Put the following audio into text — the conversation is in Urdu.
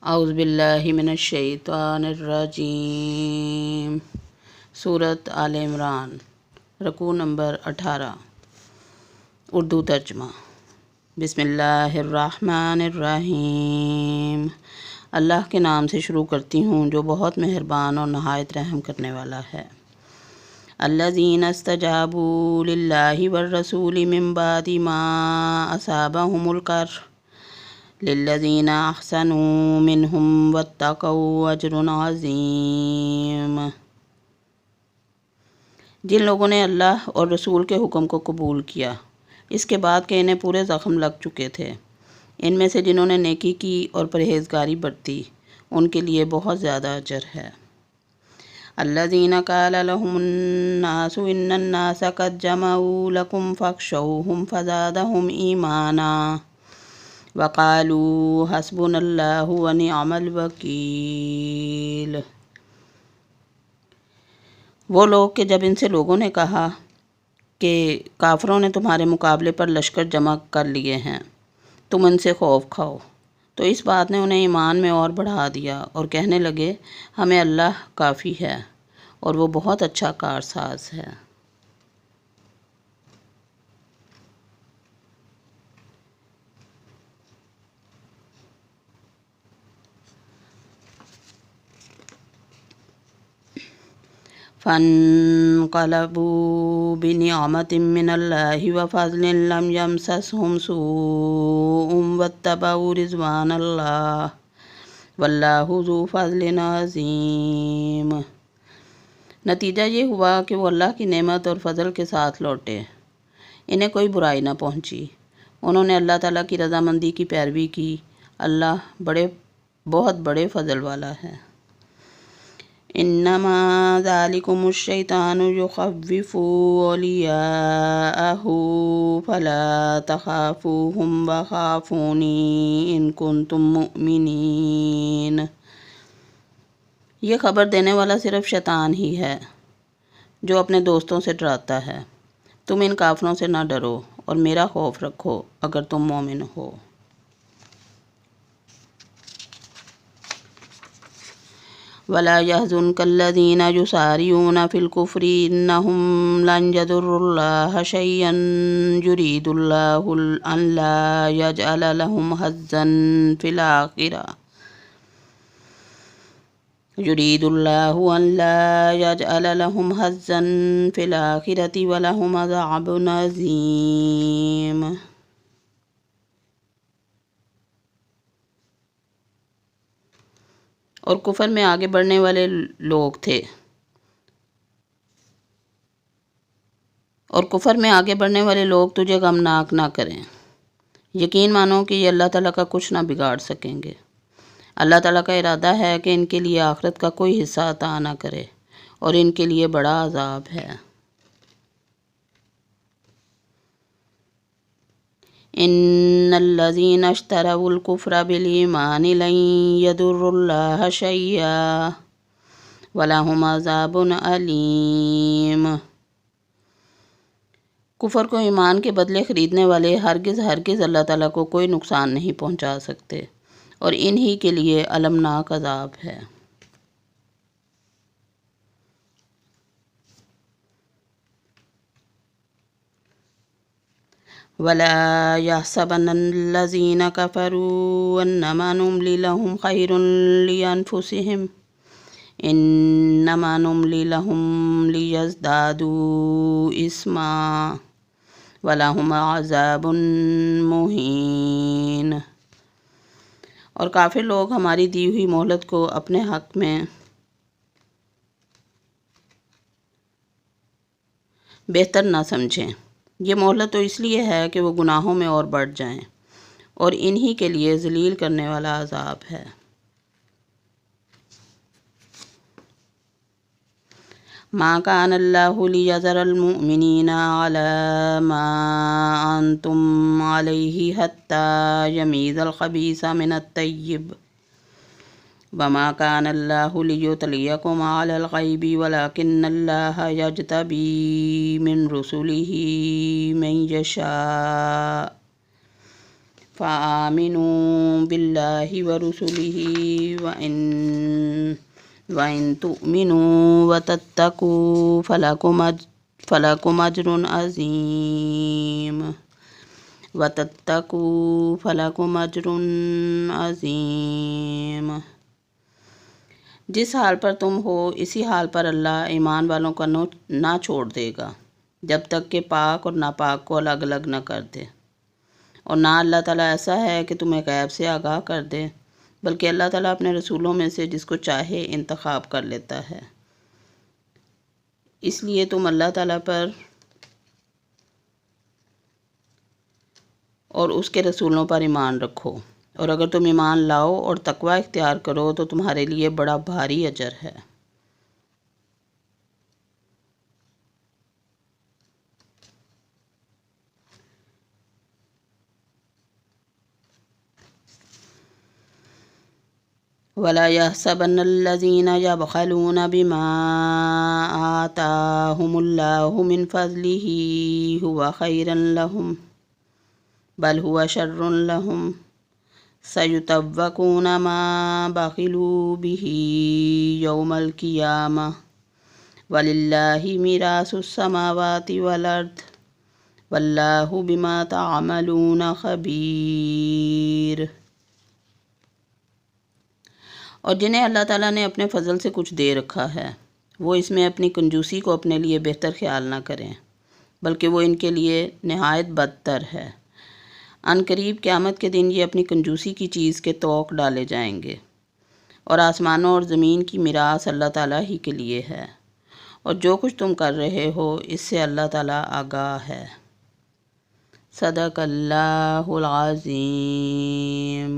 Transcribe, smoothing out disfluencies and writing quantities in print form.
اعوذ باللہ من الشیطان الرجیم۔ سورۃ آل عمران، رکوع نمبر 18، اردو ترجمہ۔ بسم اللہ الرحمن الرحیم۔ اللہ کے نام سے شروع کرتی ہوں جو بہت مہربان اور نہایت رحم کرنے والا ہے۔ الذین استجابوا للہ والرسول من بعد ما اصابهم القرح للذین احسنوا منہم واتقوا اجر عظیم۔ جن لوگوں نے اللہ اور رسول کے حکم کو قبول کیا اس کے بعد کہ انہیں پورے زخم لگ چکے تھے، ان میں سے جنہوں نے نیکی کی اور پرہیزگاری برتی ان کے لیے بہت زیادہ اجر ہے۔ الذین قال لهم الناس ان الناس قد جمعوا لكم فاخشوهم فزادهم ایمانا وقالوا حسبنا اللہ ونعم الوکیل۔ وہ لوگ کہ جب ان سے لوگوں نے کہا کہ کافروں نے تمہارے مقابلے پر لشکر جمع کر لیے ہیں، تم ان سے خوف کھاؤ، تو اس بات نے انہیں ایمان میں اور بڑھا دیا اور کہنے لگے ہمیں اللہ کافی ہے اور وہ بہت اچھا کارساز ہے۔ فانقلبوا بنعمة من اللہ وفضل لم یمسسهم سوء واتبعوا رضوان اللہ واللہ ذو فضل عظیم۔ نتیجہ یہ ہوا کہ وہ اللہ کی نعمت اور فضل کے ساتھ لوٹے، انہیں کوئی برائی نہ پہنچی، انہوں نے اللہ تعالیٰ کی رضامندی کی پیروی کی، اللہ بہت بڑے فضل والا ہے۔ انما ذالکم الشیطان یخوف اولیاءہ فلا تخافوہم وخافونی ان کنتم مؤمنین۔ یہ خبر دینے والا صرف شیطان ہی ہے جو اپنے دوستوں سے ڈراتا ہے، تم ان کافروں سے نہ ڈرو اور میرا خوف رکھو اگر تم مومن ہو۔ وَلَا يَحْزُنكَ الَّذِينَ يُسَارِعُونَ فِي الْكُفْرِ إِنَّهُمْ لَنْ يَضُرُّوا اللَّهَ شَيْئًا يُرِيدُ اللَّهُ أَنْ لَا يَجْعَلَ لَهُمْ حَظًّا فِي الْآخِرَةِ وَلَهُمْ عَذَابٌ عَظِيمٌ۔ اور کفر میں آگے بڑھنے والے لوگ تجھے غمناک نہ کریں، یقین مانو کہ یہ اللہ تعالیٰ کا کچھ نہ بگاڑ سکیں گے۔ اللہ تعالیٰ کا ارادہ ہے کہ ان کے لیے آخرت کا کوئی حصہ عطا نہ کرے اور ان کے لیے بڑا عذاب ہے۔ ان الذین اشتروا الکفر بالایمان لن یضروا اللہ شیئا ولہم عذاب علیم۔ کفر کو ایمان کے بدلے خریدنے والے ہرگز اللہ تعالیٰ کو کوئی نقصان نہیں پہنچا سکتے اور انہی کے لیے المناک عذاب ہے۔ وَلَا يَحْسَبَنَّ الَّذِينَ كَفَرُوا أَنَّمَا نُمْلِي لَهُمْ خَيْرٌ لِأَنفُسِهِمْ إِنَّمَا نُمْلِي لَهُمْ لِيَزْدَادُوا إِثْمًا وَلَهُمْ عَذَابٌ مُهِينٌ۔ اور کافر لوگ ہماری دی ہوئی مہلت کو اپنے حق میں بہتر نہ سمجھیں، یہ مہلت تو اس لیے ہے کہ وہ گناہوں میں اور بڑھ جائیں، اور انہی کے لیے ذلیل کرنے والا عذاب ہے۔ ما کان اللہ لیذر المؤمنین علی ما انتم علیہ حتی یمیز الخبیث من الطیب وما کان اللہ لیطلعکم علی الغیب ولکن اللہ یجتبی من رسلہ من یشاء فآمنوا بالله ورسله وإن تؤمنوا وتتقوا فلكم أجر عظيم جس حال پر تم ہو اسی حال پر اللہ ایمان والوں کا نہ چھوڑ دے گا جب تک کہ پاک اور ناپاک کو الگ الگ نہ کر دے، اور نہ اللہ تعالیٰ ایسا ہے کہ تمہیں غیب سے آگاہ کر دے، بلکہ اللہ تعالیٰ اپنے رسولوں میں سے جس کو چاہے انتخاب کر لیتا ہے۔ اس لیے تم اللہ تعالیٰ پر اور اس کے رسولوں پر ایمان رکھو، اور اگر تم ایمان لاؤ اور تقوی اختیار کرو تو تمہارے لیے بڑا بھاری اجر ہے۔ وَلَا يَحْسَبَنَّ الَّذِينَ يَبْخَلُونَ بِمَا آتَاهُمُ اللَّهُ مِنْ فَضْلِهِ هُوَ خَيْرًا لَهُمْ بَلْ هُوَ شَرٌّ لَهُمْ سَيُطَوَّقُونَ مَا بَخِلُوا بِهِ يَوْمَ الْقِيَامَةِ وَلِلَّهِ مِيرَاثُ السَّمَاوَاتِ وَالْأَرْضِ وَاللَّهُ بِمَا تَعْمَلُونَ خَبِيرٌ۔ اور جنہیں اللہ تعالیٰ نے اپنے فضل سے کچھ دے رکھا ہے وہ اس میں اپنی کنجوسی کو اپنے لیے بہتر خیال نہ کریں، بلکہ وہ ان کے لیے نہایت بدتر ہے۔ ان قریب قیامت کے دن یہ اپنی کنجوسی کی چیز کے طوق ڈالے جائیں گے، اور آسمانوں اور زمین کی میراث اللہ تعالیٰ ہی کے لیے ہے، اور جو کچھ تم کر رہے ہو اس سے اللہ تعالیٰ آگاہ ہے۔ صدق اللہ العظیم۔